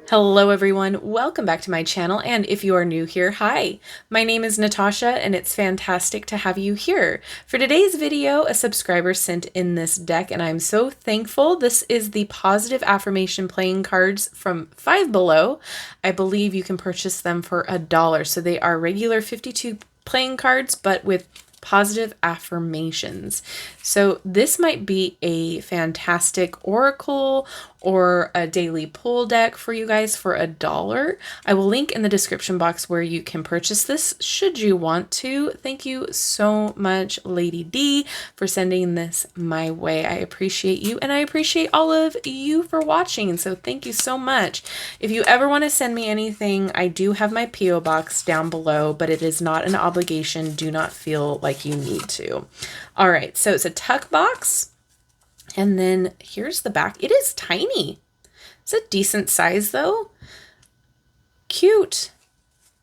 Hello everyone, welcome back to my channel, and if you are new here, hi! My name is Natasha and it's fantastic to have you here. For today's video, a subscriber sent in this deck and I'm so thankful. This is the Positive Affirmation Playing Cards from Five Below. I believe you can purchase them for $1, so they are regular 52 playing cards but with positive affirmations. So this might be a fantastic oracle or a daily pull deck for you guys for $1. I will link in the description box where you can purchase this should you want to. Thank you so much, Lady D, for sending this my way. I appreciate you and I appreciate all of you for watching. So thank you so much. If you ever want to send me anything, I do have my P.O. box down below, but it is not an obligation. Do not feel like you need to. All right, so it's a tuck box. And then here's the back. It is tiny. It's a decent size though. Cute.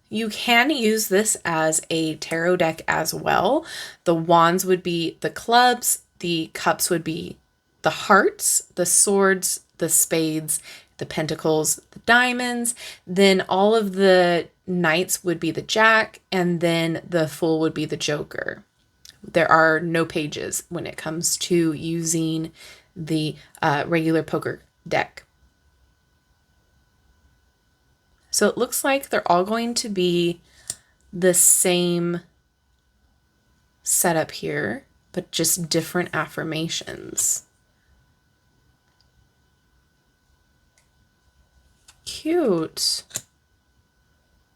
You can use this as a tarot deck as well. The wands would be the clubs, the cups would be the hearts, the swords, the spades, the pentacles, the diamonds. Then all of the knights would be the jack, and then the fool would be the joker. There are no pages when it comes to using the regular poker deck. So it looks like they're all going to be the same setup here, but just different affirmations. Cute.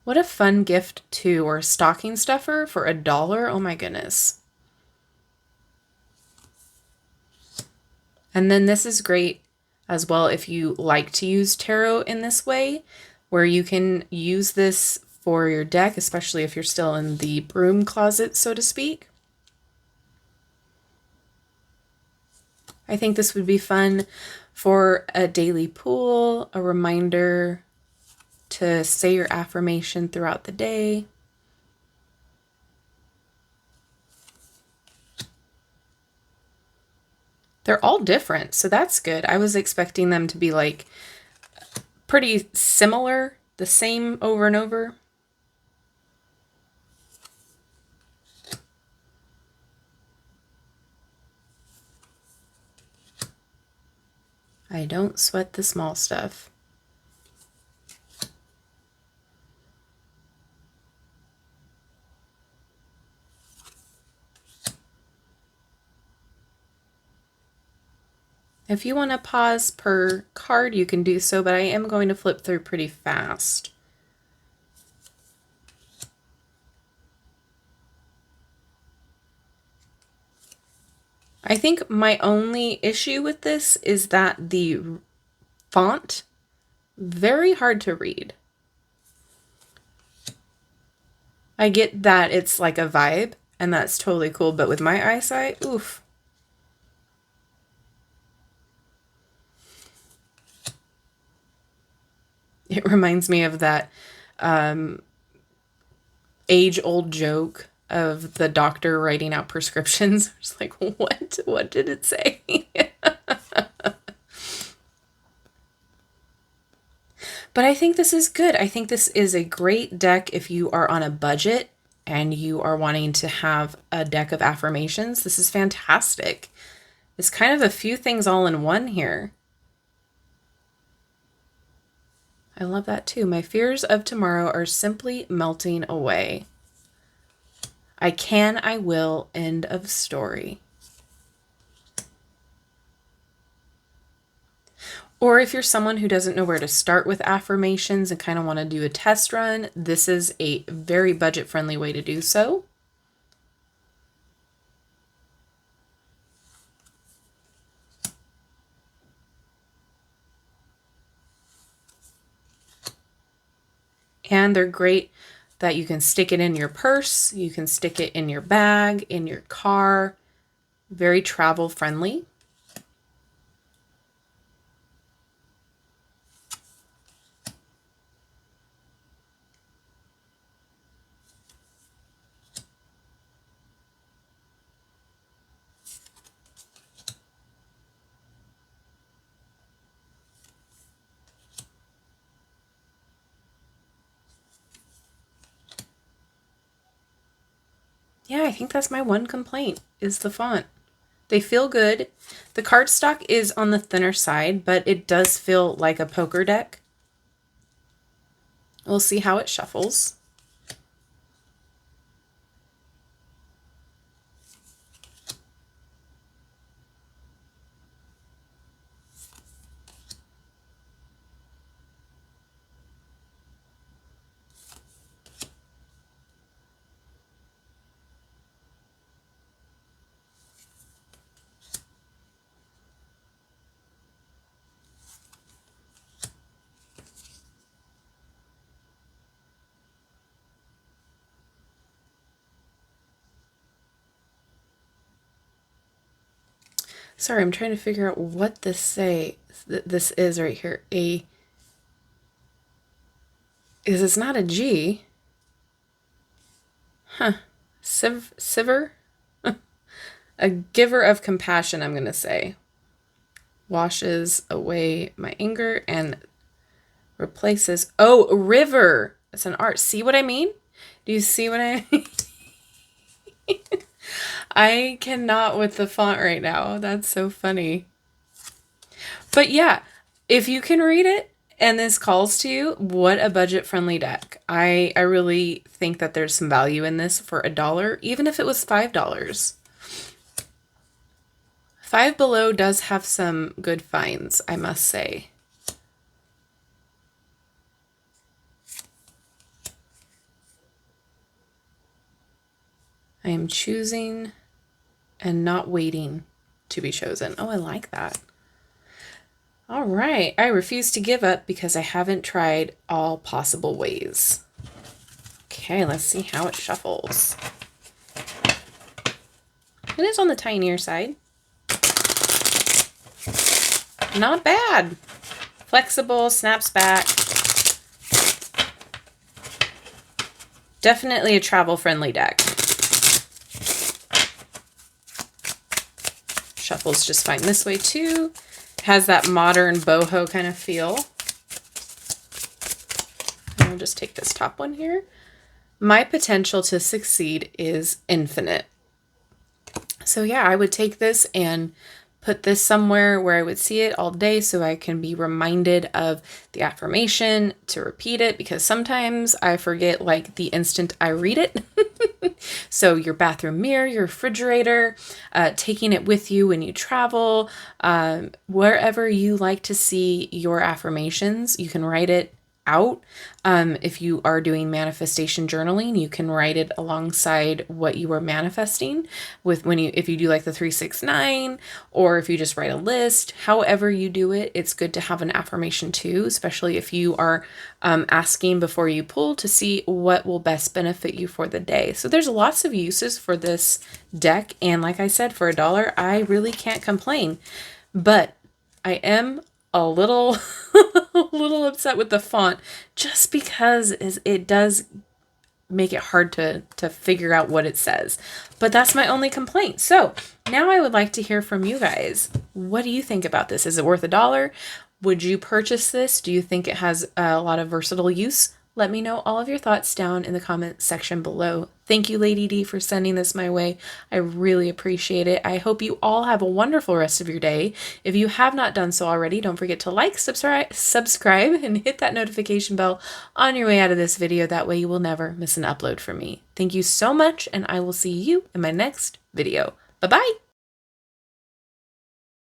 What a fun gift too, or a stocking stuffer for $1. Oh my goodness. And then this is great as well if you like to use tarot in this way, where you can use this for your deck, especially if you're still in the broom closet, so to speak. I think this would be fun for a daily pull, a reminder to say your affirmation throughout the day. They're all different, so that's good. I was expecting them to be like pretty similar, the same over and over. I don't sweat the small stuff. If you want to pause per card, you can do so, but I am going to flip through pretty fast. I think my only issue with this is that the font, very hard to read. I get that it's like a vibe, and that's totally cool, but with my eyesight, oof. It reminds me of that age-old joke of the doctor writing out prescriptions. It's like, what did it say? But I think this is good. I think this is a great deck if you are on a budget and you are wanting to have a deck of affirmations. This is fantastic. It's kind of a few things all in one here. I love that too. My fears of tomorrow are simply melting away. I can, I will, end of story. Or if you're someone who doesn't know where to start with affirmations and kind of want to do a test run, this is a very budget-friendly way to do so. And they're great that you can stick it in your purse, you can stick it in your bag, in your car. Very travel friendly. Yeah, I think that's my one complaint, is the font. They feel good. The cardstock is on the thinner side, but it does feel like a poker deck. We'll see how it shuffles. Sorry, I'm trying to figure out what this this is right here. It's not a G. Huh. Siver? A giver of compassion, I'm going to say. Washes away my anger and replaces... Oh, river. It's an art. See what I mean? Do you see what I mean? I cannot with the font right now. That's so funny. But yeah, if you can read it and this calls to you, what a budget-friendly deck. I really think that there's some value in this for $1, even if it was $5. Five Below does have some good finds, I must say. I am choosing and not waiting to be chosen. Oh, I like that. All right. I refuse to give up because I haven't tried all possible ways. Okay, let's see how it shuffles. It is on the tinier side. Not bad. Flexible, snaps back. Definitely a travel-friendly deck. Shuffles just fine this way too. Has that modern boho kind of feel. And we'll just take this top one here. My potential to succeed is infinite. So yeah, I would take this and put this somewhere where I would see it all day so I can be reminded of the affirmation, to repeat it, because sometimes I forget like the instant I read it. So your bathroom mirror, your refrigerator, taking it with you when you travel, wherever you like to see your affirmations, you can write it out. If you are doing manifestation journaling, you can write it alongside what you are manifesting with if you do like the 369, or if you just write a list, however you do it, it's good to have an affirmation too, especially if you are asking before you pull to see what will best benefit you for the day. So there's lots of uses for this deck. And like I said, for $1, I really can't complain, but I am a little a little upset with the font just because it does make it hard to figure out what it says. But that's my only complaint. So now I would like to hear from you guys. What do you think about this? Is it worth $1? Would you purchase this? Do you think it has a lot of versatile use? Let me know all of your thoughts down in the comment section below. Thank you, Lady D, for sending this my way. I really appreciate it. I hope you all have a wonderful rest of your day. If you have not done so already, don't forget to like, subscribe, and hit that notification bell on your way out of this video. That way you will never miss an upload from me. Thank you so much, and I will see you in my next video. Bye-bye.